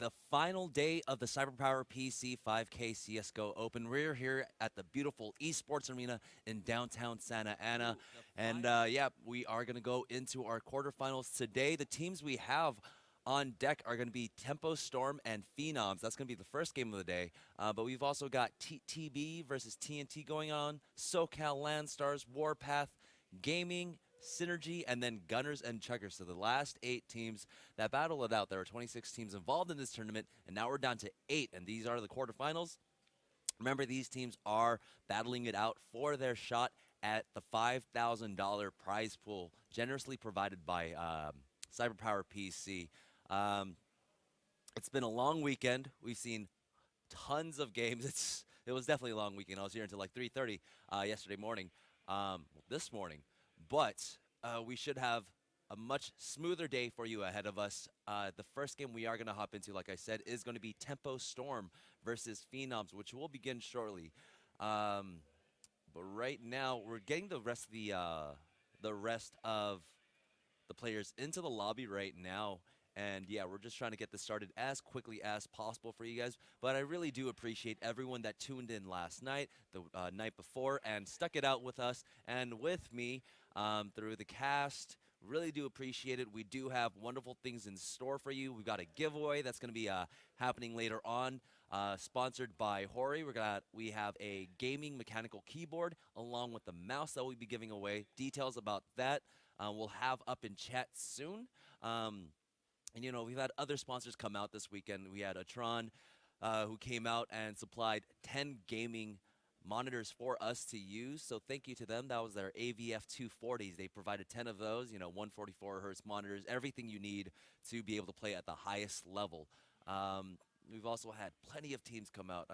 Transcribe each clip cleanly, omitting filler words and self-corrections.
the final day of the CyberPower PC 5K CSGO Open. We're here at the beautiful eSports Arena in downtown Santa Ana. And yeah, we are going to go into our quarterfinals today. The teams we have on deck are going to be Tempo Storm and PhenomZ. That's going to be the first game of the day. But we've also got TB versus TNT going on, SoCal LAN Stars, Warpath Gaming, Synergy, and then Gunners and Chuggers. So the last 8 teams that battle it out. There are 26 teams involved in this tournament, and now we're down to 8, and these are the quarterfinals. Remember, these teams are battling it out for their shot at the $5,000 prize pool, generously provided by CyberPower PC. It's been a long weekend. We've seen tons of games. It was definitely a long weekend. I was here until like 3:30 yesterday morning, this morning. But we should have a much smoother day for you ahead of us. The first game we are going to hop into, like I said, is going to be Tempo Storm versus PhenomZ, which will begin shortly. But right now, we're getting the rest of the players into the lobby right now. And yeah, we're just trying to get this started as quickly as possible for you guys. But I really do appreciate everyone that tuned in last night, the night before, and stuck it out with us and with me through the cast. Really do appreciate it. We do have wonderful things in store for you. We've got a giveaway that's going to be happening later on, sponsored by Hori. We have a gaming mechanical keyboard along with the mouse that we'll be giving away. Details about that we'll have up in chat soon. And, you know, we've had other sponsors come out this weekend. We had Atron, who came out and supplied 10 gaming monitors for us to use. So thank you to them. That was their AVF 240s. They provided 10 of those, you know, 144 hertz monitors, everything you need to be able to play at the highest level. We've also had plenty of teams come out.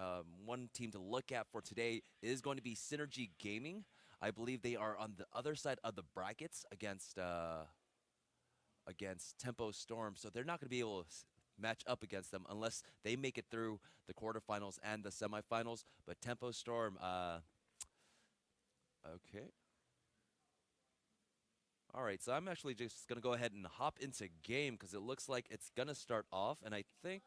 One team to look at for today is going to be Synergy Gaming. I believe they are on the other side of the brackets against Tempo Storm, so they're not going to be able to match up against them unless they make it through the quarterfinals and the semifinals. But Tempo Storm, okay. All right, so I'm actually just going to go ahead and hop into game because it looks like it's going to start off, and I think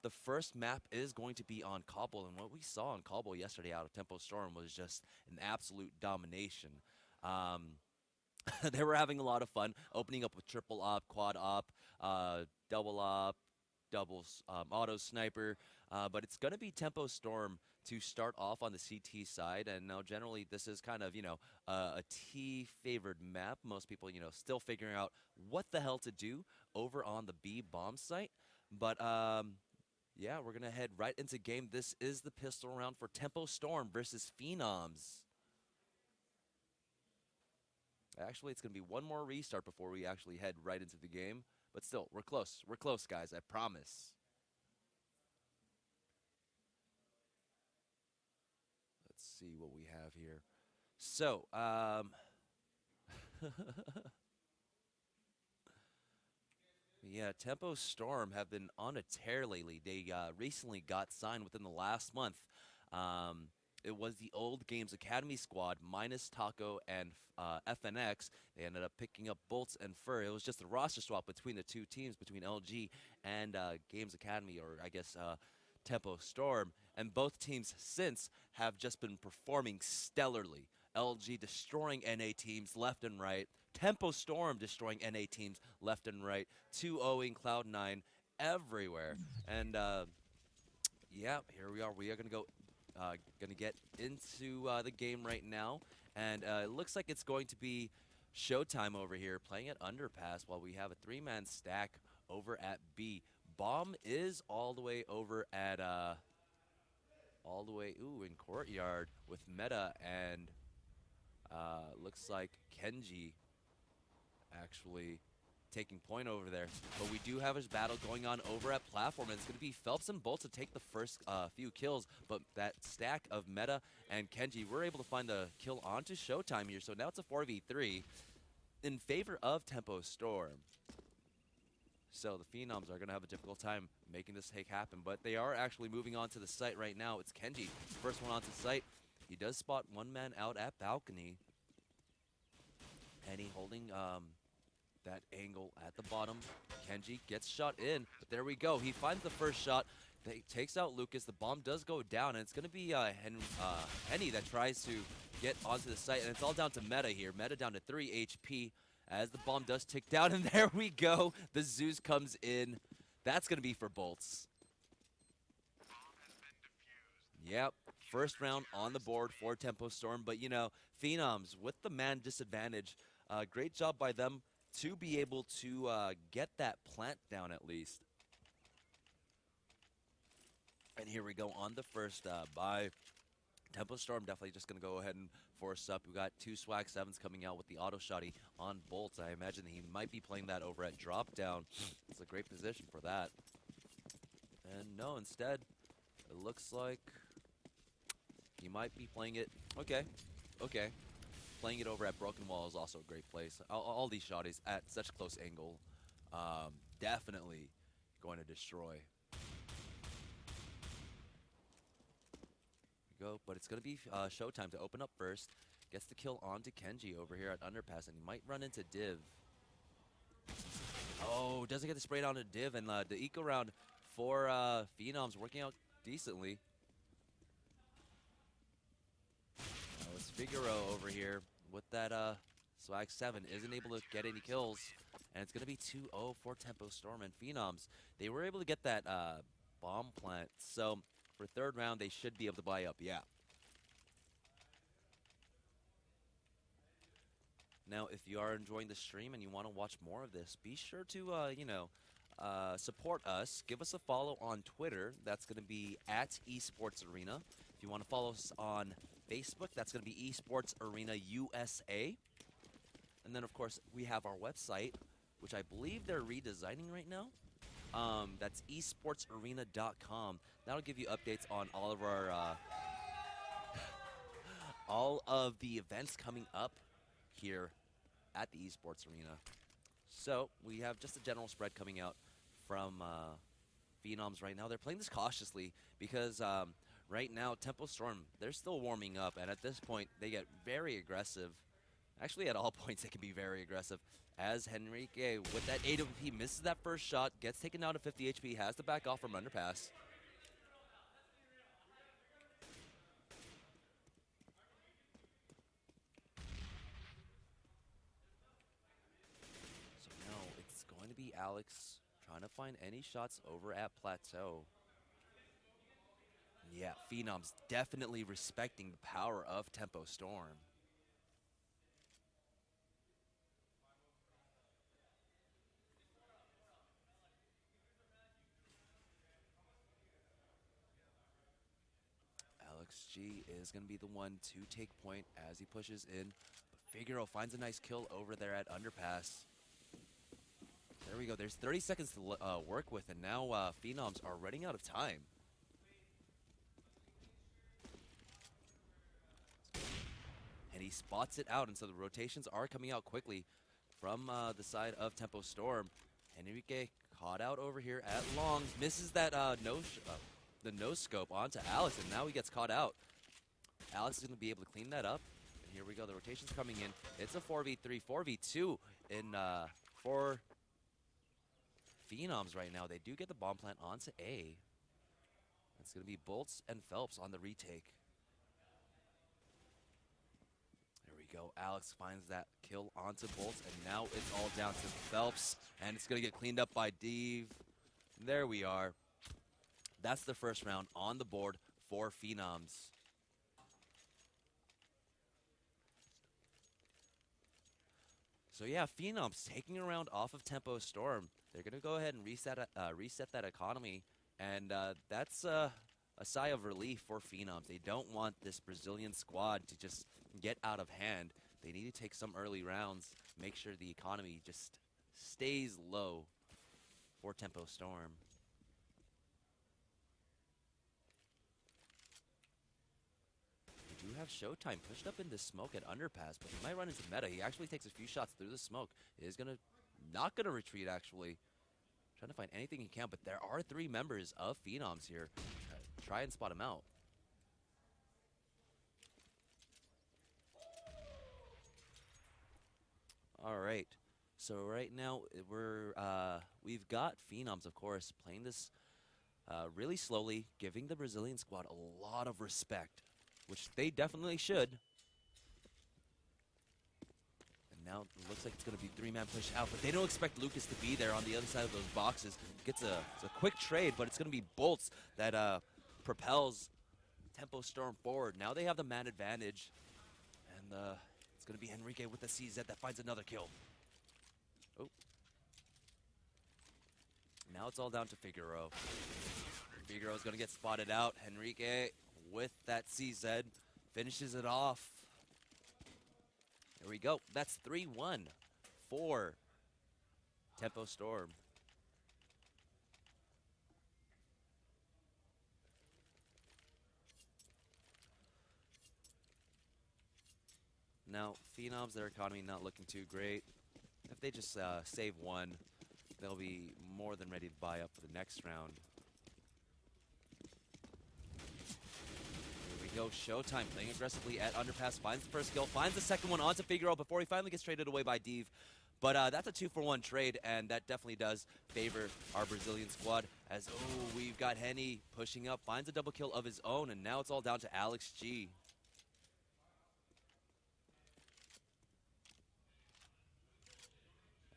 the first map is going to be on Cobble, and what we saw on Cobble yesterday out of Tempo Storm was just an absolute domination. They were having a lot of fun, opening up with triple op, quad op, double op, auto sniper. But it's going to be Tempo Storm to start off on the CT side. And now generally this is kind of, you know, a T-favored map. Most people, you know, still figuring out what the hell to do over on the B bomb site. But yeah, we're going to head right into game. This is the pistol round for Tempo Storm versus PhenomZ. Actually, it's going to be one more restart before we actually head right into the game. But still, we're close. We're close, guys. I promise. Let's see what we have here. So, yeah, Tempo Storm have been on a tear lately. They recently got signed within the last month. It was the old Games Academy squad minus Taco and FNX. They ended up picking up Bolts and Fur. It was just a roster swap between the two teams, between LG and Games Academy, or I guess Tempo Storm. And both teams since have just been performing stellarly. LG destroying NA teams left and right. Tempo Storm destroying NA teams left and right. 2-0ing Cloud9 everywhere. And yeah, here we are. We are going to go. Going to get into the game right now, and it looks like it's going to be Showtime over here playing at Underpass while we have a 3-man stack over at B. Bomb is all the way over at in Courtyard with Meta, and looks like Kenji actually taking point over there. But we do have his battle going on over at Platform, and it's going to be Phelps and Bolt to take the first few kills, but that stack of Meta and Kenji, we're able to find the kill onto Showtime here, so now it's a 4v3 in favor of Tempo Storm. So the PhenomZ are going to have a difficult time making this take happen, but they are actually moving on to the site right now. It's Kenji, first one onto site. He does spot one man out at balcony, and he holding that angle at the bottom. Kenji gets shot in, but there we go. He finds the first shot. They takes out Lucas. The bomb does go down, and it's going to be Henny that tries to get onto the site, and it's all down to Meta here. Meta down to 3 HP as the bomb does tick down, and there we go. The Zeus comes in. That's going to be for Bolts. Yep, first round on the board for Tempo Storm, but you know, PhenomZ with the man disadvantage, great job by them to be able to get that plant down at least. And here we go on the first by Tempo Storm, definitely just going to go ahead and force up. We got 2 Swag 7s coming out with the auto shotty on Bolts. I imagine he might be playing that over at drop down. It's a great position for that. And no, instead, it looks like he might be playing it. Okay. Playing it over at Broken Wall is also a great place. All these shotties at such close angle, definitely going to destroy. Go, but it's going to be Showtime to open up first. Gets the kill onto Kenji over here at Underpass, and he might run into Div. Oh, doesn't get the spray down to Div, and the eco round for PhenomZ working out decently. Now it's Figaro over here with that Swag 7. Isn't able to get any kills, and it's going to be 2-0 for Tempo Storm and PhenomZ. They were able to get that bomb plant, so for third round, they should be able to buy up, yeah. Now, if you are enjoying the stream and you want to watch more of this, be sure to, support us. Give us a follow on Twitter. That's going to be at eSports Arena. If you want to follow us on Facebook, that's going to be eSports Arena USA. And then, of course, we have our website, which I believe they're redesigning right now. That's esportsarena.com. That'll give you updates on all of our all of the events coming up here at the esports arena. So we have just a general spread coming out from PhenomZ right now. They're playing this cautiously because right now Tempo Storm, they're still warming up, and at this point they get very aggressive. Actually, at all points they can be very aggressive. As Henrique, with that AWP, misses that first shot, gets taken down to 50 HP, has to back off from Underpass. So now it's going to be Alex trying to find any shots over at Plateau. Yeah, PhenomZ definitely respecting the power of Tempo Storm. Alex G is going to be the one to take point as he pushes in. But Figaro finds a nice kill over there at Underpass. There we go. There's 30 seconds to work with, and now PhenomZ are running out of time. And he spots it out, and so the rotations are coming out quickly from the side of Tempo Storm. Henrique caught out over here at long, misses that the no scope onto Alex, and now he gets caught out. Alex is going to be able to clean that up. And here we go. The rotation's coming in. It's a 4v3, 4v2 in for PhenomZ right now. They do get the bomb plant onto A. It's going to be Bolts and Phelps on the retake. There we go. Alex finds that kill onto Bolts, and now it's all down to Phelps, and it's going to get cleaned up by Dave. There we are. That's the first round on the board for PhenomZ. So yeah, PhenomZ taking a round off of Tempo Storm. They're going to go ahead and reset that economy, and that's a sigh of relief for PhenomZ. They don't want this Brazilian squad to just get out of hand. They need to take some early rounds, make sure the economy just stays low for Tempo Storm. We do have Showtime pushed up into smoke at Underpass, but he might run into Meta. He actually takes a few shots through the smoke. He is not gonna retreat, actually. Trying to find anything he can, but there are 3 members of PhenomZ here. Try and spot him out. All right. So right now we've got Phenoms, of course, playing this really slowly, giving the Brazilian squad a lot of respect, which they definitely should. And now it looks like it's going to be three-man push out, but they don't expect Lucas to be there on the other side of those boxes. Gets it's a quick trade, but it's going to be Bolts that propels Tempo Storm forward. Now they have the man advantage, and it's going to be Enrique with the CZ that finds another kill. Oh. Now it's all down to Figueroa. Figueroa's going to get spotted out. Enrique with that CZ finishes it off. There we go. That's 3-1 for Tempo Storm. Now, Phenoms, their economy not looking too great. If they just save one, they'll be more than ready to buy up for the next round. Here we go, Showtime playing aggressively at Underpass, finds the first kill, finds the second one onto Figueroa before he finally gets traded away by Div. But that's a 2-for-1 trade, and that definitely does favor our Brazilian squad. As, oh, we've got Henny pushing up, finds a double kill of his own, and now it's all down to Alex G.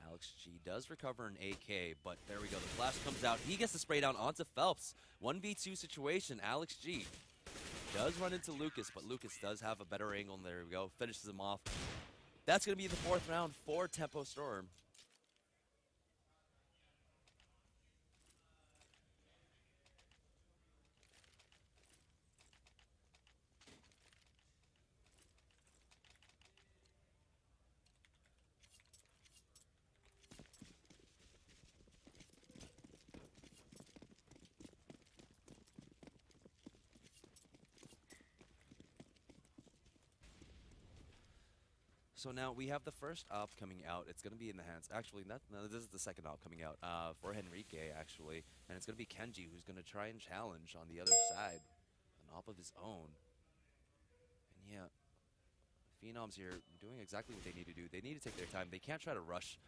Alex G does recover an AK, but there we go. The flash comes out. He gets the spray down onto Phelps. 1v2 situation. Alex G does run into Lucas, but Lucas does have a better angle. And there we go. Finishes him off. That's going to be the 4th round for Tempo Storm. So now we have the first op coming out. It's going to be in the hands. Actually, no, this is the second op coming out for Enrique, actually. And it's going to be Kenji who's going to try and challenge on the other side. An op of his own. And yeah, Phenoms here doing exactly what they need to do. They need to take their time. They can't try to rush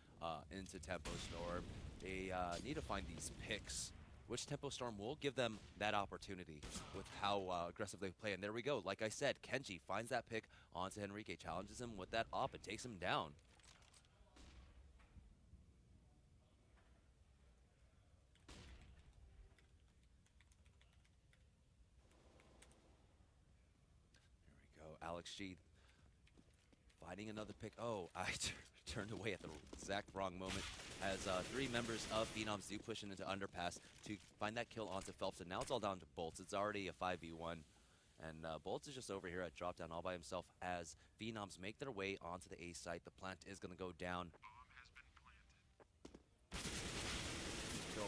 into Tempo Storm. They need to find these picks, which Tempo Storm will give them that opportunity with how aggressive they play. And there we go. Like I said, Kenji finds that pick onto Enrique, challenges him with that op, and takes him down. There we go. Alex G finding another pick. Oh, I turned away at the exact wrong moment as 3 members of Phenoms do push into Underpass to find that kill onto Phelps, and now it's all down to Bolts. It's already a 5v1, and Bolts is just over here at drop down all by himself as Phenoms make their way onto the A site. The plant is going to go down.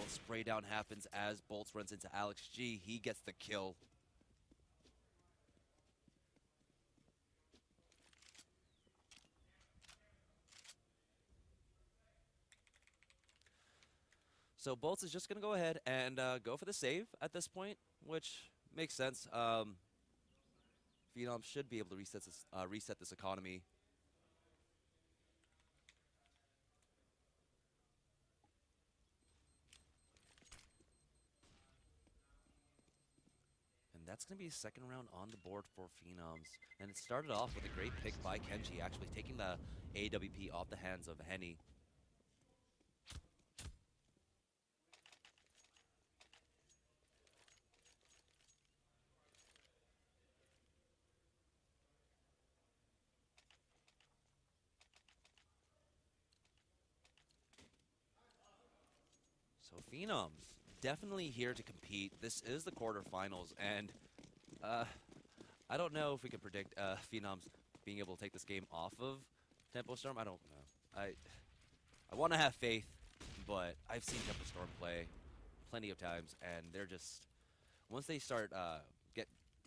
Spray down happens as Bolts runs into Alex G. He gets the kill. So Bolts is just going to go ahead and go for the save at this point, which makes sense. Phenom should be able to reset this economy. And that's going to be a second round on the board for Phenoms. And it started off with a great pick by Kenji, actually taking the AWP off the hands of Henny. So Phenoms definitely here to compete. This is the quarterfinals, and I don't know if we can predict Phenoms being able to take this game off of Tempo Storm. I don't know. I want to have faith, but I've seen Tempo Storm play plenty of times, and they're just once they start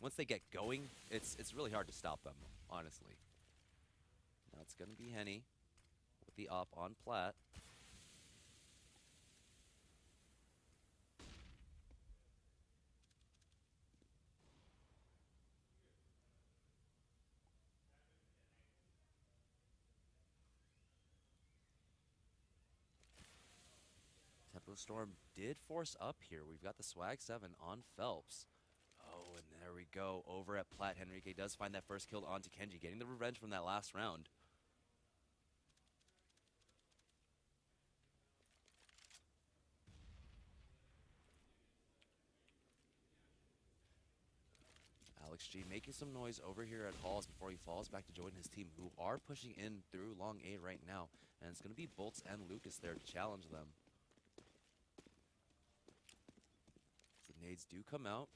once they get going, it's really hard to stop them, honestly. Now it's gonna be Henny with the op on plat. Tempo Storm did force up here. We've got the Swag 7 on Phelps. Oh, and there we go. Over at Plat, Henrique does find that first kill onto Kenji, getting the revenge from that last round. Alex G making some noise over here at Halls before he falls back to join his team, who are pushing in through long A right now. And it's going to be Bolts and Lucas there to challenge them. The nades do come out.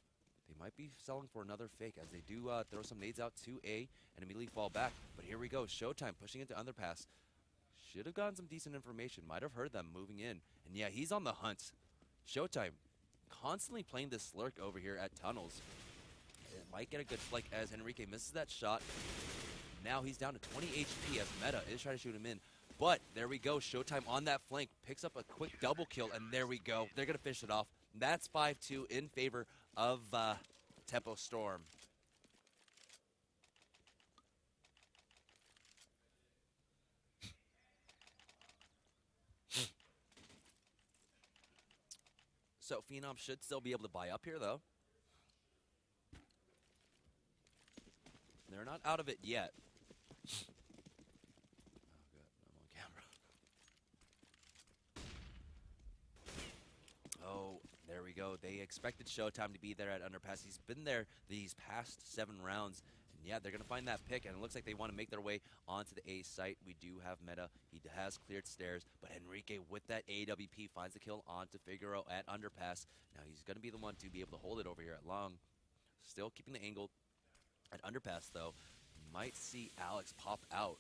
They might be selling for another fake as they do throw some nades out to A and immediately fall back. But here we go. Showtime pushing into underpass. Should have gotten some decent information. Might have heard them moving in. And yeah, he's on the hunt. Showtime constantly playing this Slurk over here at tunnels. It might get a good flank as Henrique misses that shot. Now he's down to 20 HP as Meta is trying to shoot him in. But there we go. Showtime on that flank. Picks up a quick double kill. And there we go. They're going to finish it off. That's 5-2 in favor of Tempo Storm. So Phenom should still be able to buy up here, though. They're not out of it yet. Oh, God, I'm on camera. Oh, there we go. They expected Showtime to be there at Underpass. He's been there these past 7 rounds. And yeah, they're going to find that pick, and it looks like they want to make their way onto the A site. We do have Meta. He has cleared stairs, but Henrique with that AWP finds the kill onto Figaro at Underpass. Now he's going to be the one to be able to hold it over here at Long. Still keeping the angle at Underpass, though. Might see Alex pop out.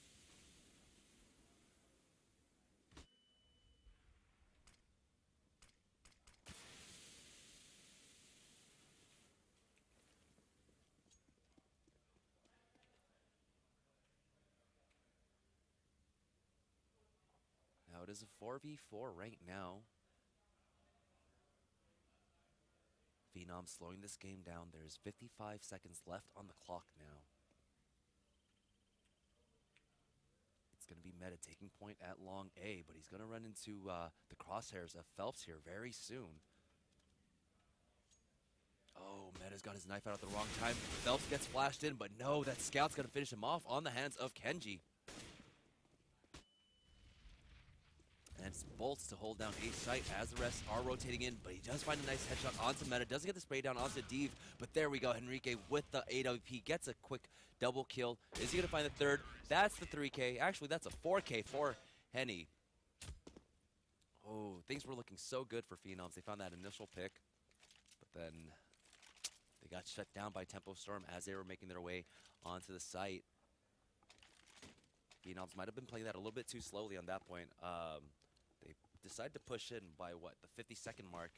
Now it is a 4v4 right now. Phenom slowing this game down. There's 55 seconds left on the clock now. It's going to be Meta taking point at Long A, but he's going to run into the crosshairs of Phelps here very soon. Oh, Meta's got his knife out at the wrong time. Phelps gets flashed in, but no, that scout's going to finish him off on the hands of Kenji. And it's Bolts to hold down A site as the rest are rotating in, but he does find a nice headshot onto Meta. Doesn't get the spray down onto Div, but there we go. Henrique with the AWP gets a quick double kill. Is he going to find the third? That's the 3K. Actually, that's a 4K for Henny. Oh, things were looking so good for PhenomZ. They found that initial pick, but then they got shut down by Tempo Storm as they were making their way onto the site. PhenomZ might have been playing that a little bit too slowly on that point. They decided to push in by, what, the 52nd mark.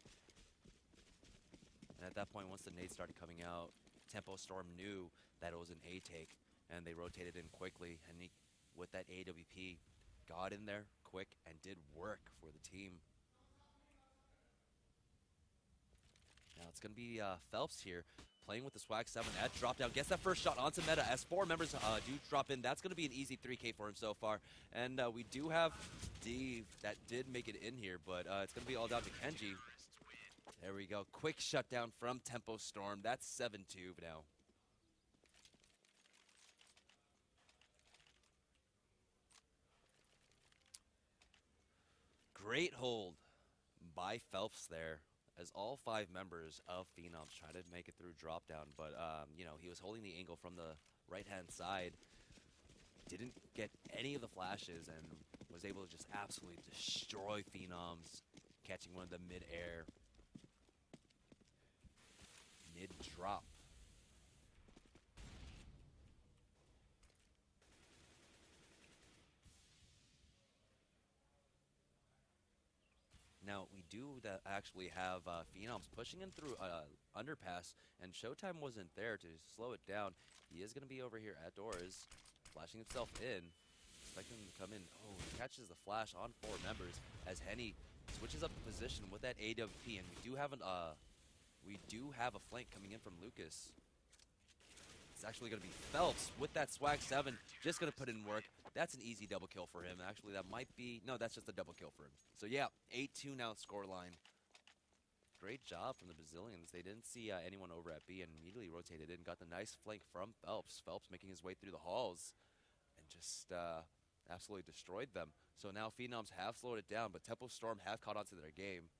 And at that point, once the nades started coming out, Tempo Storm knew that it was an A take, and they rotated in quickly. And he, with that AWP, got in there quick and did work for the team. Now it's going to be Phelps here, playing with the Swag 7 at drop down. Gets that first shot onto Meta as 4 members do drop in. That's going to be an easy 3K for him so far. And we do have Div that did make it in here, but it's going to be all down to Kenji. There we go. Quick shutdown from Tempo Storm. That's 7-2 now. Great hold by Phelps there, as all 5 members of PhenomZ try to make it through drop down, but you know, he was holding the angle from the right-hand side, didn't get any of the flashes, and was able to just absolutely destroy PhenomZ, catching one of the mid-air, mid-drop. Now, we do actually have PhenomZ pushing in through underpass, and Showtime wasn't there to slow it down. He is going to be over here at doors, flashing himself in, expecting him to come in. Oh, he catches the flash on 4 members as Henny switches up the position with that AWP, and we do have a flank coming in from Lucas. It's actually going to be Phelps with that swag 7, just going to put in work. That's an easy double kill for him. Actually, that might be, no, that's just a double kill for him. So yeah, 8-2 now scoreline. Great job from the Brazilians. They didn't see anyone over at B and immediately rotated in. Got the nice flank from Phelps. Phelps making his way through the halls and just absolutely destroyed them. So now PhenomZ have slowed it down, but Tempo Storm have caught on to their game.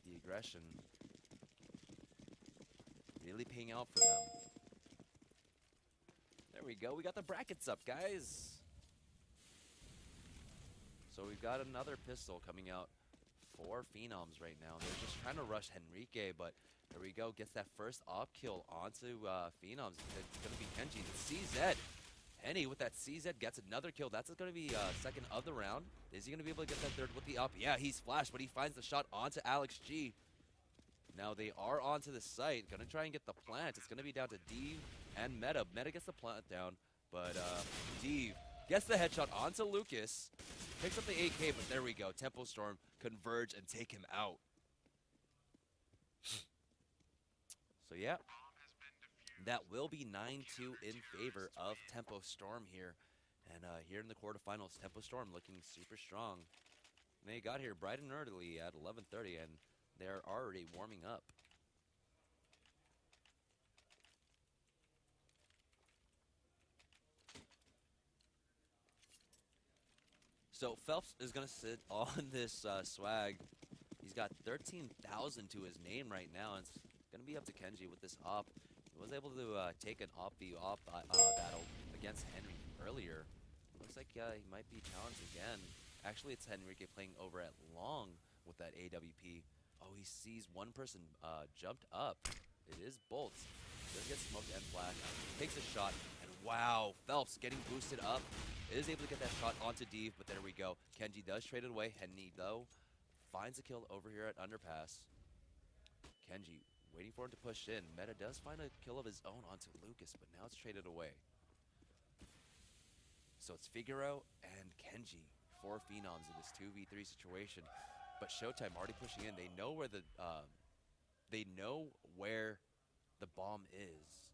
The aggression really paying out for them. There we go. We got the brackets up, guys. So we've got another pistol coming out for PhenomZ right now. They're just trying to rush Henrique, but there we go. Gets that first op kill onto PhenomZ. It's going to be Kenji. The CZ. Henny with that CZ gets another kill. That's going to be second of the round. Is he going to be able to get that third with the up? Yeah, he's flashed, but he finds the shot onto Alex G. Now they are onto the site. Going to try and get the plant. It's going to be down to Deve and Meta. Meta gets the plant down, but Deve gets the headshot onto Lucas. Picks up the 8K, but there we go. Tempo Storm converge and take him out. So yeah, that will be 9-2 in favor of Tempo Storm here. And here in the quarterfinals, Tempo Storm looking super strong. They got here bright and early at 11:30, and they're already warming up. So Phelps is going to sit on this swag. He's got 13,000 to his name right now. It's going to be up to Kenji with this op. He was able to take an op v op battle against Henry earlier. Looks like he might be challenged again. Actually, it's Henrique playing over at long with that AWP. Oh, he sees one person jumped up. It is Bolts. Does get smoked and flash. Takes a shot, and wow, Phelps getting boosted up. Is able to get that shot onto Deve, but there we go. Kenji does trade it away. Henny, though, finds a kill over here at Underpass. Kenji waiting for him to push in. Meta does find a kill of his own onto Lucas, but now it's traded away. So it's Figaro and Kenji for PhenomZ in this 2v3 situation. But Showtime already pushing in. They know where the bomb is.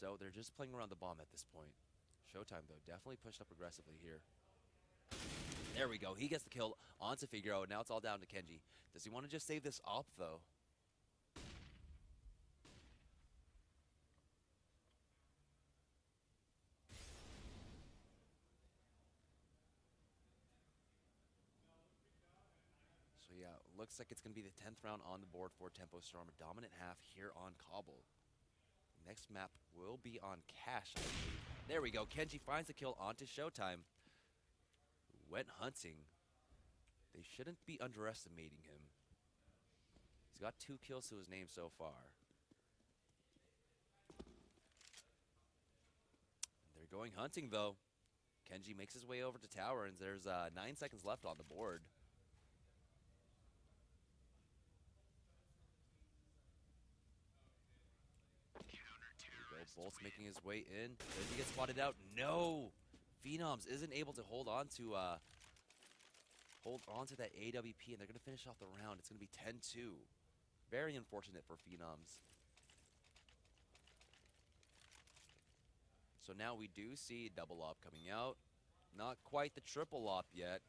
So they're just playing around the bomb at this point. Showtime, though, definitely pushed up aggressively here. There we go. He gets the kill onto Figaro. Now it's all down to Kenji. Does he want to just save this op, though? So yeah, looks like it's going to be the 10th round on the board for Tempo Storm. A dominant half here on Cobble. Next map will be on Cash, I believe. There we go. Kenji finds the kill onto Showtime. Went hunting. They shouldn't be underestimating him. He's got 2 kills to his name so far. They're going hunting, though. Kenji makes his way over to tower, and there's 9 seconds left on the board. Bolt's making his way in. Does he get spotted out? No! PhenomZ isn't able to hold on to that AWP, and they're going to finish off the round. It's going to be 10-2. Very unfortunate for PhenomZ. So now we do see double op coming out. Not quite the triple op yet,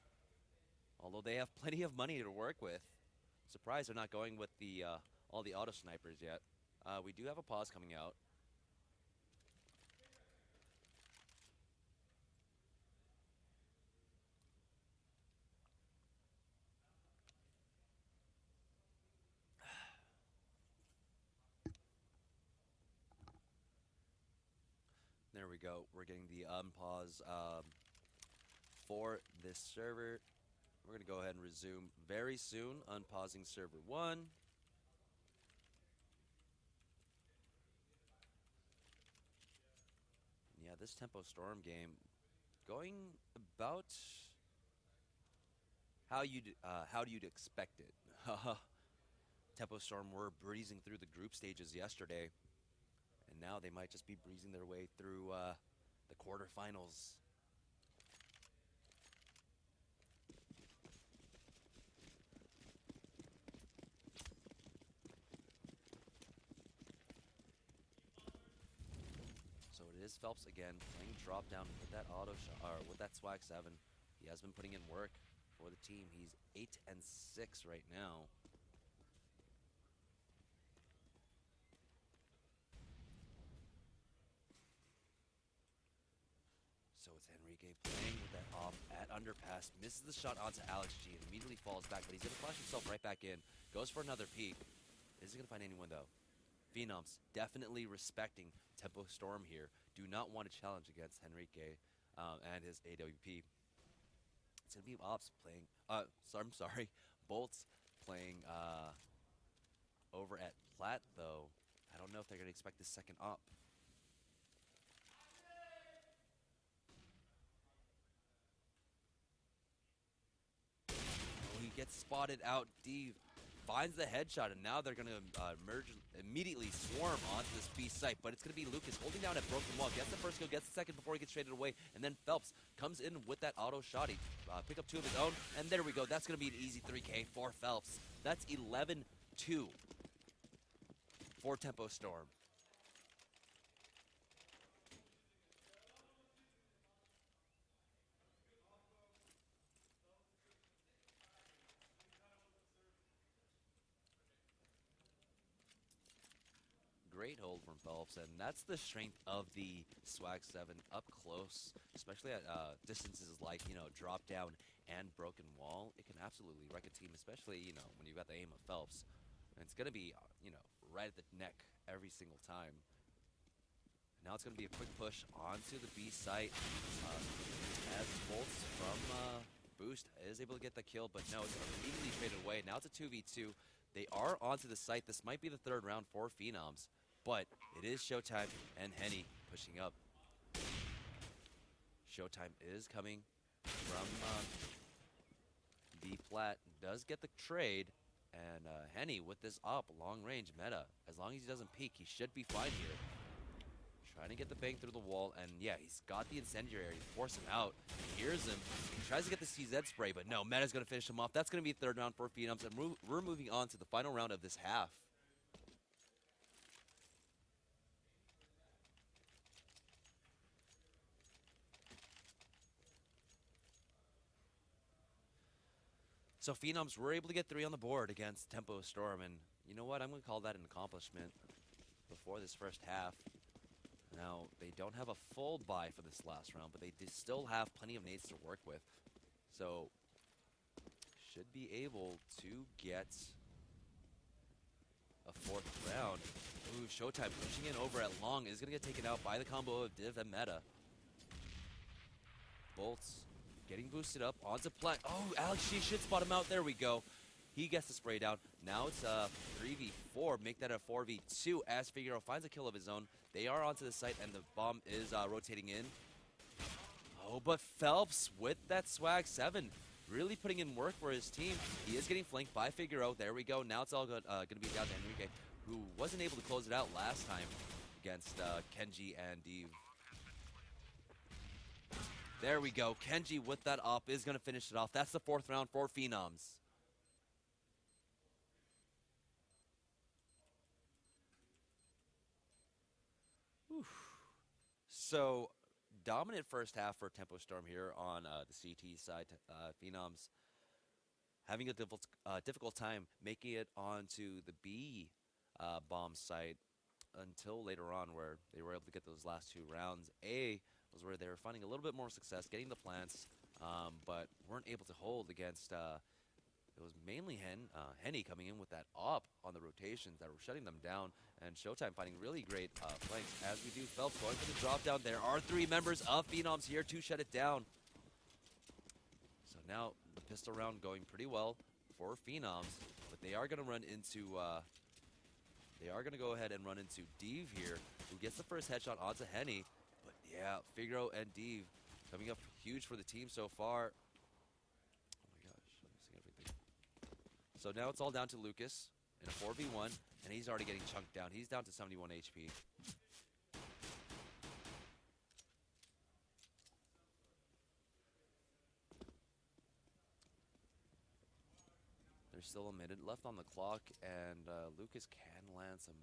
although they have plenty of money to work with. Surprised they're not going with the all the auto snipers yet. We do have a pause coming out. There we go. We're getting the unpause for this server. We're going to go ahead and resume very soon. Unpausing server 1. Yeah, this Tempo Storm game going about how you'd expect it. Tempo Storm were breezing through the group stages yesterday. And now they might just be breezing their way through the quarterfinals. is Phelps again playing drop down with that auto shot, or with that swag 7. He has been putting in work for the team. He's 8-6 right now. So it's Enrique playing with that off at underpass, misses the shot onto Alex G and immediately falls back, but he's gonna flash himself right back in. Goes for another peek. Isn't gonna find anyone though. PhenomZ definitely respecting Tempo Storm here. Do not want to challenge against Enrique and his AWP. It's gonna be Ops playing. I'm sorry, Bolts playing over at Plat though. I don't know if they're gonna expect the second op. Oh, he gets spotted out. Dave finds the headshot, and now they're gonna merge immediately swarm onto this B site. But it's gonna be Lucas holding down at broken wall. Gets the first kill, gets the second before he gets traded away, and then Phelps comes in with that auto shot. He pick up 2 of his own, and there we go. That's gonna be an easy 3K for Phelps. That's 11-2 for Tempo Storm. Great hold from Phelps, and that's the strength of the Swag 7 up close, especially at distances like, drop down and broken wall. It can absolutely wreck a team, especially, when you've got the aim of Phelps. And it's going to be, right at the neck every single time. Now it's going to be a quick push onto the B site as Bolts from Boost is able to get the kill, but no, it's immediately traded away. Now it's a 2v2. They are onto the site. This might be the third round for PhenomZ, but it is Showtime and Henny pushing up. Showtime is coming from B Plat, does get the trade, and Henny with this up long range meta. As long as he doesn't peek, he should be fine here. Trying to get the bang through the wall, and yeah, he's got the incendiary to force him out. He hears him. He tries to get the CZ spray, but no, Meta's going to finish him off. That's going to be third round for PhenomZ, and we're moving on to the final round of this half. So PhenomZ were able to get 3 on the board against Tempo Storm, and you know what? I'm going to call that an accomplishment before this first half. Now, they don't have a full buy for this last round, but they still have plenty of nades to work with. So, should be able to get a 4th round. Ooh, Showtime pushing in over at Long is going to get taken out by the combo of Div and Meta. Bolts getting boosted up onto Plat. Oh, Alex G should spot him out. There we go. He gets the spray down. Now it's a 3v4. Make that a 4v2 as Figueroa finds a kill of his own. They are onto the site, and the bomb is rotating in. Oh, but Phelps with that swag 7 really putting in work for his team. He is getting flanked by Figueroa. There we go. Now it's all going to be down to Enrique, who wasn't able to close it out last time against Kenji and Dave. There we go. Kenji with that up is going to finish it off. That's the 4th round for PhenomZ. So, dominant first half for Tempo Storm here on the CT side. PhenomZ having a difficult time making it onto the B bomb site until later on, where they were able to get those last 2 rounds. A was where they were finding a little bit more success getting the plants, but weren't able to hold against it was mainly Henny coming in with that op on the rotations that were shutting them down, and Showtime finding really great flanks. As we do, Phelps going for the drop down. There are 3 members of PhenomZ here to shut it down. So now the pistol round going pretty well for PhenomZ, but they are going to run into, they are going to go ahead and run into Dave here, who gets the first headshot onto Henny. But yeah, Figaro and Dave coming up huge for the team so far. So now it's all down to Lucas in a 4v1, and he's already getting chunked down. He's down to 71 HP. There's still a minute left on the clock, and Lucas can land some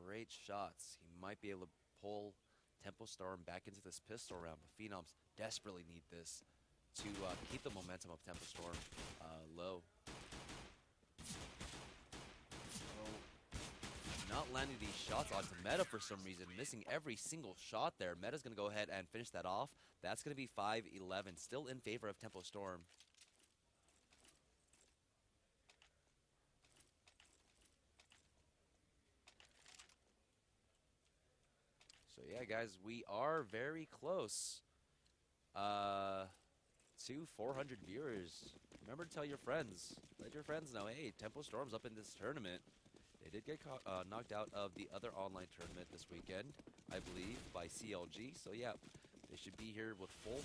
great shots. He might be able to pull Tempo Storm back into this pistol round, but PhenomZ desperately need this to keep the momentum of Tempo Storm low. Not landing these shots onto Meta for some reason, missing every single shot there. Meta's going to go ahead and finish that off. That's going to be 5-11, still in favor of Tempo Storm. So yeah, guys, we are very close to 400 viewers. Remember to tell your friends. Let your friends know, hey, Tempo Storm's up in this tournament. They did get knocked out of the other online tournament this weekend, I believe, by CLG. So yeah, they should be here with full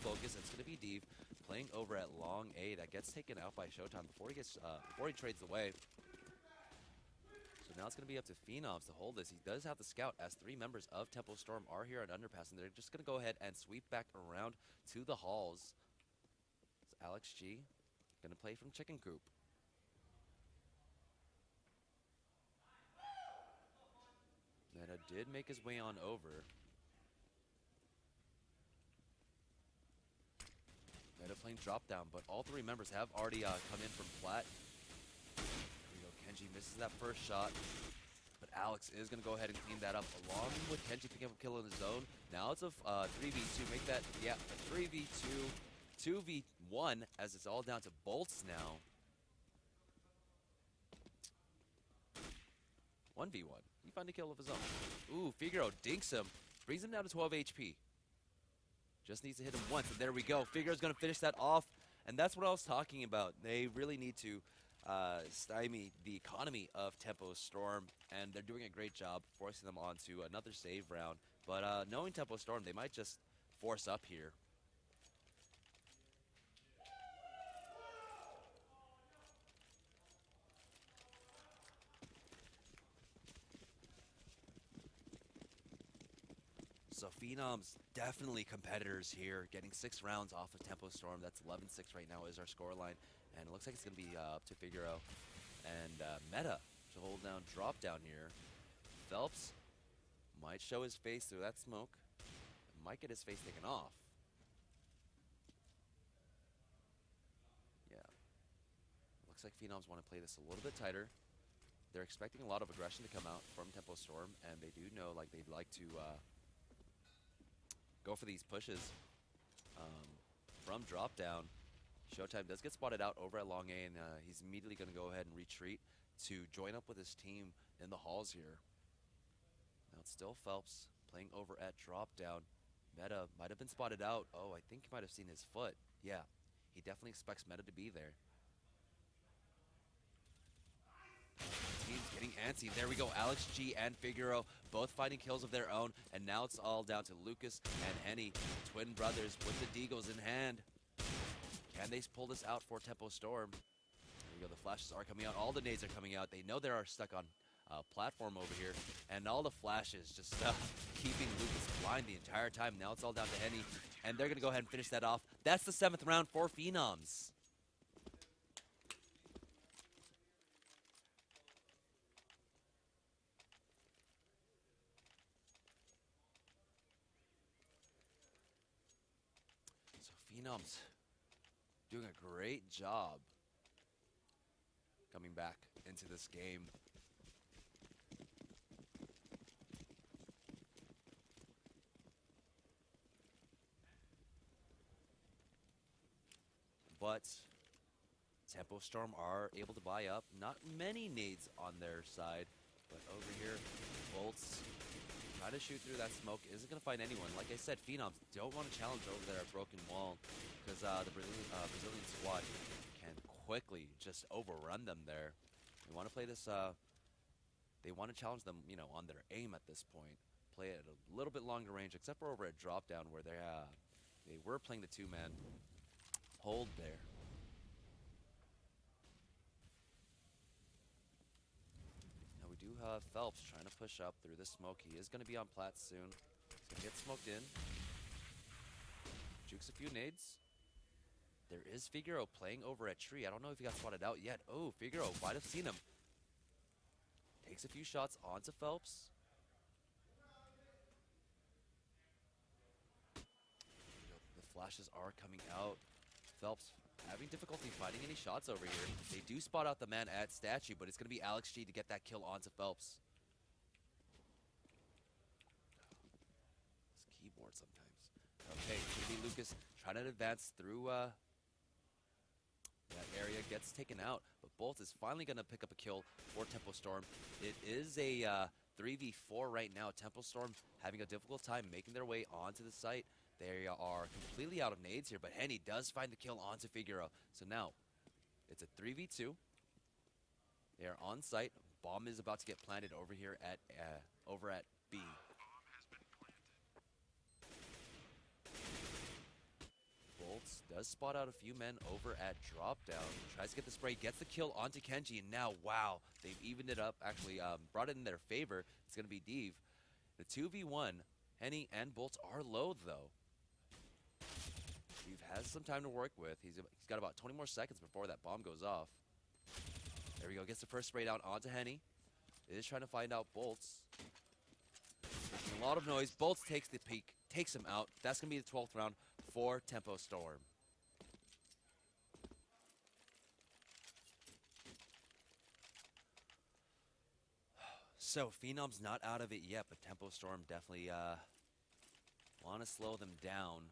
focus. It's going to be Dev playing over at Long A. That gets taken out by Showtime before he trades away. So now it's going to be up to PhenomZ to hold this. He does have the scout, as 3 members of Tempo Storm are here at Underpass, and they're just going to go ahead and sweep back around to the halls. So Alex G going to play from Chicken Coop. Meta did make his way on over. Meta playing drop down, but all 3 members have already come in from flat. Here we go, Kenji misses that first shot, but Alex is going to go ahead and clean that up, along with Kenji picking up a kill in the zone. Now it's a 3v2, make that, yeah, a 3v2, 2v1, as it's all down to bolts now. 1v1. He found a kill of his own. Ooh, Figaro dinks him. Brings him down to 12 HP. Just needs to hit him once, and there we go. Figaro's going to finish that off, and that's what I was talking about. They really need to stymie the economy of Tempo Storm, and they're doing a great job forcing them onto another save round. But knowing Tempo Storm, they might just force up here. So PhenomZ definitely competitors here, getting 6 rounds off of Tempo Storm. That's 11-6 right now is our scoreline, and it looks like it's going to be up to Figaro and Meta to hold down drop down here. Phelps might show his face through that smoke, might get his face taken off. Yeah, looks like PhenomZ want to play this a little bit tighter. They're expecting a lot of aggression to come out from Tempo Storm, and they do know like they'd like to go for these pushes from drop down. Showtime does get spotted out over at Long A, and he's immediately going to go ahead and retreat to join up with his team in the halls here. Now it's still Phelps playing over at drop down. Meta might have been spotted out. Oh, I think he might have seen his foot. Yeah, he definitely expects Meta to be there. Team's getting antsy. There we go. Alex G and Figaro both finding kills of their own, and now it's all down to Lucas and Henny, twin brothers with the Deagles in hand. Can they pull this out for Tempo Storm? There we go. The flashes are coming out. All the nades are coming out. They know they are stuck on platform over here, and all the flashes just keeping Lucas blind the entire time. Now it's all down to Henny, and they're going to go ahead and finish that off. That's the 7th round for PhenomZ. PhenomZ doing a great job coming back into this game. But Tempo Storm are able to buy up. Not many nades on their side, but over here, bolts trying to shoot through that smoke. Isn't going to find anyone. Like I said, PhenomZ don't want to challenge over there at Broken Wall, because the Brazilian squad can quickly just overrun them there. They want to play this, they want to challenge them, you know, on their aim at this point. Play it at a little bit longer range, except for over at drop down where they were playing the 2-man hold there. Now we do have Phelps trying to push up through the smoke. He is going to be on plat soon. He's going to get smoked in. Jukes a few nades. There is Figaro playing over at tree. I don't know if he got spotted out yet. Oh, Figaro might have seen him. Takes a few shots onto Phelps. Flashes are coming out. Phelps having difficulty finding any shots over here. They do spot out the man at Statue, but it's going to be Alex G to get that kill onto Phelps. This keyboard sometimes. Okay, it's going to be Lucas trying to advance through that area, gets taken out, but Bolt is finally going to pick up a kill for Tempo Storm. It is a 3v4 right now. Tempo Storm having a difficult time making their way onto the site. They are completely out of nades here, but Henny does find the kill onto Figueroa. So now, it's a 3v2. They are on site. Bomb is about to get planted over here at B. Bolts does spot out a few men over at drop down. Tries to get the spray, gets the kill onto Kenji, and now, wow, they've evened it up. Actually, brought it in their favor. It's going to be Deeve. The 2v1, Henny and Bolts are low, though. Deeve has some time to work with. He's got about 20 more seconds before that bomb goes off. There we go. Gets the first spray down onto Henny. It is trying to find out Bolts. Making a lot of noise. Bolts takes the peek, takes him out. That's going to be the 12th round for Tempo Storm. So, PhenomZ not out of it yet, but Tempo Storm definitely want to slow them down.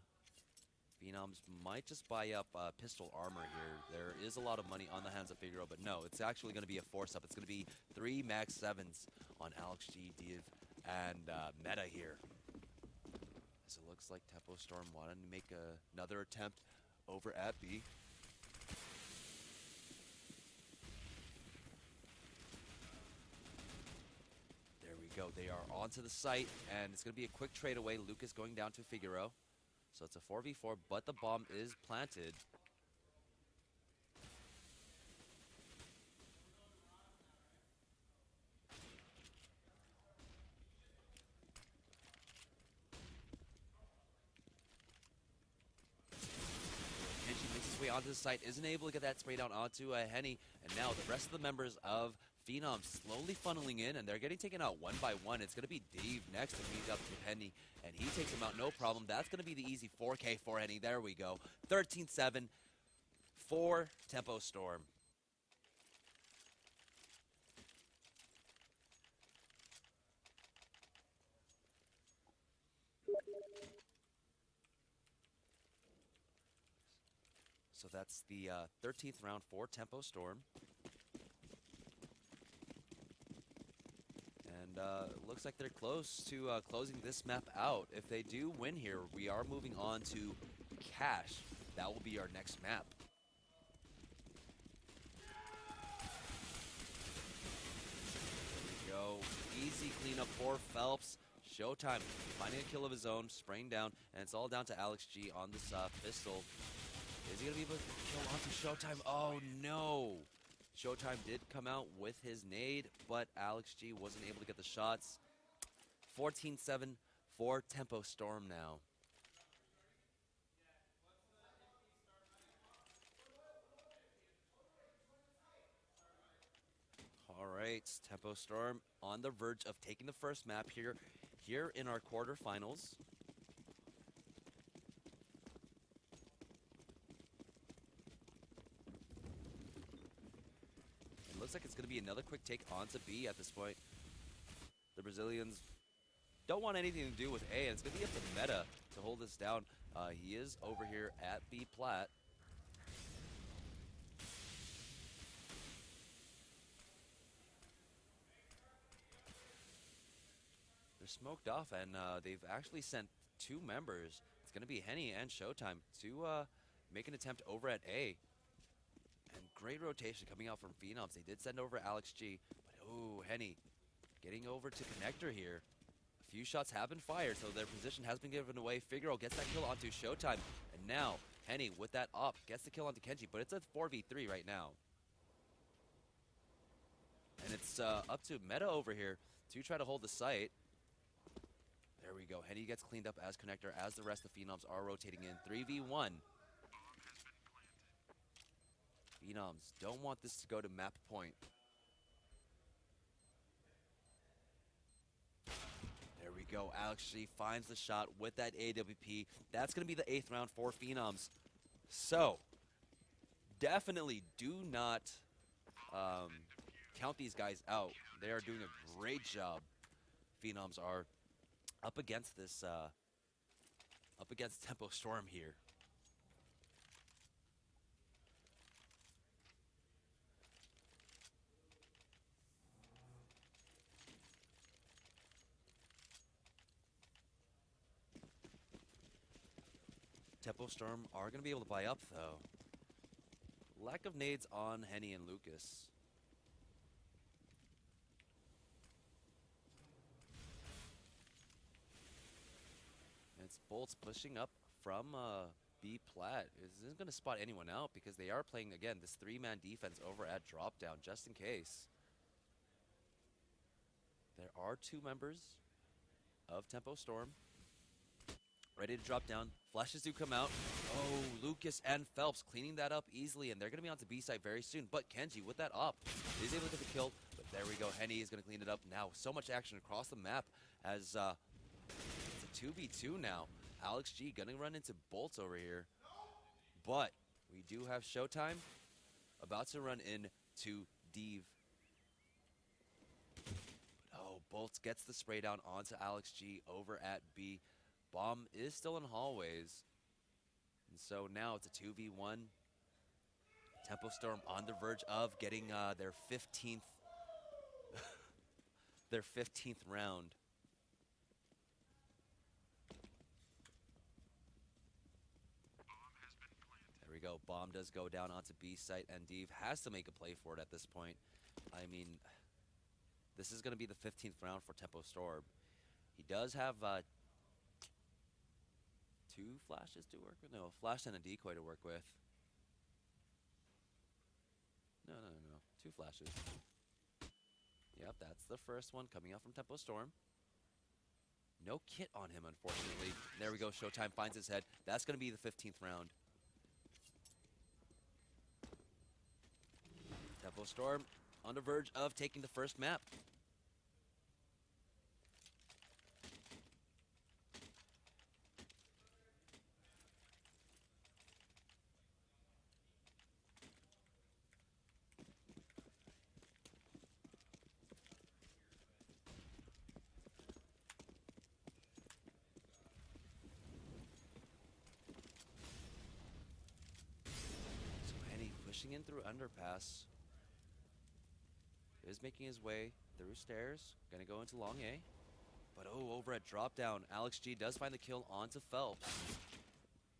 PhenomZ might just buy up pistol armor here. There is a lot of money on the hands of Figueroa, but no, it's actually going to be a force-up. It's going to be 3 max 7s on Alex G, Div, and Meta here. So it looks like Tempo Storm wanted to make another attempt over at B. There we go. They are onto the site, and it's going to be a quick trade away. Lucas going down to Figueroa. So it's a 4v4, but the bomb is planted. Kenji makes his way onto the site, isn't able to get that spray down onto Henny, and now the rest of the members of PhenomZ slowly funneling in, and they're getting taken out one by one. It's going to be Dave next to meet up with Henny, and he takes him out no problem. That's going to be the easy 4K for Henny. There we go. 13-7 for Tempo Storm. So that's the 13th round for Tempo Storm. And it looks like they're close to closing this map out. If they do win here, we are moving on to Cash. That will be our next map. There we go. Easy cleanup for Phelps. Showtime finding a kill of his own, spraying down, and it's all down to Alex G on this pistol. Is he going to be able to kill onto Showtime? Oh, no. Showtime did come out with his nade, but Alex G wasn't able to get the shots. 14-7 for Tempo Storm now. All right, Tempo Storm on the verge of taking the first map here in our quarterfinals. Looks like it's going to be another quick take onto B at this point. The Brazilians don't want anything to do with A, and it's going to be up to Meta to hold this down. He is over here at B plat. They're smoked off, and they've actually sent 2 members. It's going to be Henny and Showtime to make an attempt over at A. And great rotation coming out from PhenomZ. They did send over Alex G, but oh, Henny getting over to Connector here. A few shots have been fired, so their position has been given away. Figueroa gets that kill onto Showtime, and now Henny with that up gets the kill onto Kenji, but it's a 4v3 right now. And it's up to Meta over here to try to hold the site. There we go. Henny gets cleaned up as Connector as the rest of PhenomZ are rotating in. 3v1. PhenomZ don't want this to go to map point. There we go. Alex G finds the shot with that AWP. That's going to be the 8th round for PhenomZ. So, definitely do not count these guys out. They are doing a great job. PhenomZ are up against this, up against Tempo Storm here. Tempo Storm are going to be able to buy up, though. Lack of nades on Henny and Lucas. And it's Bolts pushing up from B Plat. Isn't going to spot anyone out because they are playing, again, this 3-man defense over at Dropdown, just in case. There are 2 members of Tempo Storm ready to drop down. Flashes do come out. Oh, Lucas and Phelps cleaning that up easily, and they're going to be onto B site very soon. But Kenji, with that op, is able to get the kill. But there we go. Henny is going to clean it up now. So much action across the map as it's a 2v2 now. Alex G going to run into Bolts over here. But we do have Showtime about to run into Deve. Oh, Bolts gets the spray down onto Alex G over at B. Bomb is still in hallways. And so now it's a 2v1. Tempo Storm on the verge of getting their 15th their 15th round. There we go. Bomb does go down onto B site, and Deve has to make a play for it at this point. I mean, this is going to be the 15th round for Tempo Storm. He does have 2 flashes to work with? No, a flash and a decoy to work with. No. 2 flashes. Yep, that's the first one coming out from Tempo Storm. No kit on him, unfortunately. There we go. Showtime finds his head. That's going to be the 15th round. Tempo Storm on the verge of taking the first map. Pushing in through underpass. Is making his way through stairs. Gonna go into long A. But oh, over at drop down, Alex G does find the kill onto Phelps.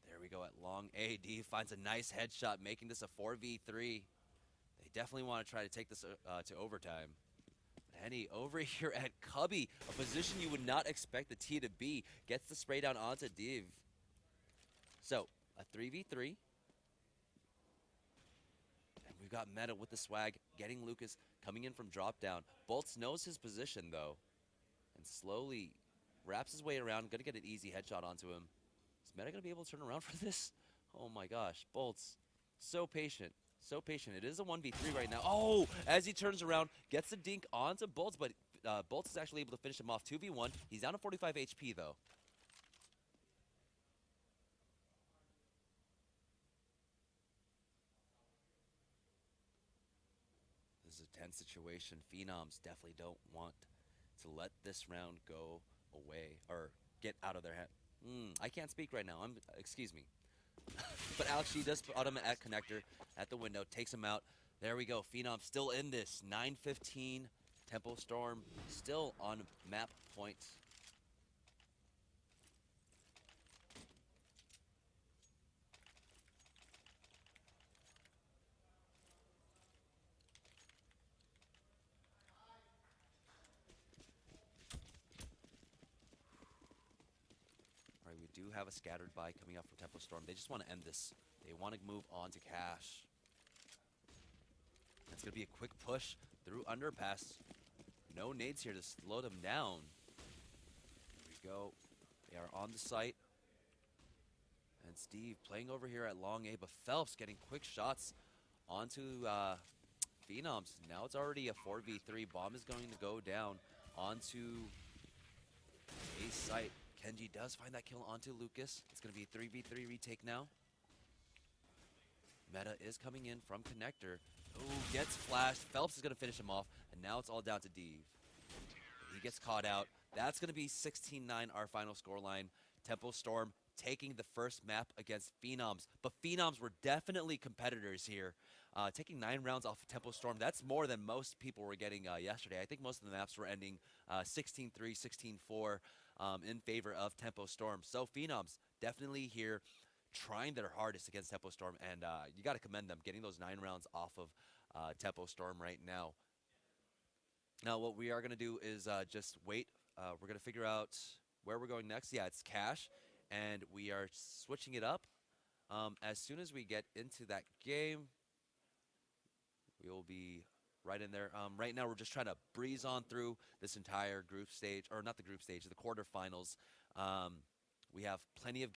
There we go at long A. D finds a nice headshot, making this a 4v3. They definitely want to try to take this to overtime. Henny over here at Cubby, a position you would not expect the T to be, gets the spray down onto Div. So, a 3v3. We've got Meta with the swag, getting Lucas coming in from drop down. Bolts knows his position, though, and slowly wraps his way around. Gonna get an easy headshot onto him. Is Meta gonna be able to turn around for this? Oh my gosh, Bolts, so patient, so patient. It is a 1v3 right now. Oh, as he turns around, gets the dink onto Bolts, but Bolts is actually able to finish him off 2v1. He's down to 45 HP, though. Tense situation. PhenomZ definitely don't want to let this round go away or get out of their hand. I can't speak right now. Excuse me. But Alex G does spot him at connector at the window, takes him out. There we go. PhenomZ still in this. 9-15. Tempo Storm still on map point. Do have a scattered buy coming up from Tempo Storm. They just want to end this. They want to move on to cash. It's going to be a quick push through underpass. No nades here to slow them down. Here we go. They are on the site. And Steve playing over here at long A, but Phelps getting quick shots onto PhenomZ. Now it's already a 4v3. Bomb is going to go down onto A site. Kenji does find that kill onto Lucas. It's going to be a 3v3 retake now. Meta is coming in from connector. Ooh, gets flashed. Phelps is going to finish him off, and now it's all down to Deve. He gets caught out. That's going to be 16-9, our final scoreline. Tempo Storm taking the first map against PhenomZ. But PhenomZ were definitely competitors here. Taking 9 rounds off of Tempo Storm, that's more than most people were getting yesterday. I think most of the maps were ending 16-3, 16-4 in favor of Tempo Storm. So PhenomZ definitely here trying their hardest against Tempo Storm, and you got to commend them getting those 9 rounds off of Tempo Storm right now. Now, what we are going to do is just wait. We're going to figure out where we're going next. Yeah, it's Cash, and we are switching it up. As soon as we get into that game, we will be right in there. Right now, we're just trying to breeze on through this entire group stage, or not the group stage, the quarterfinals. We have plenty of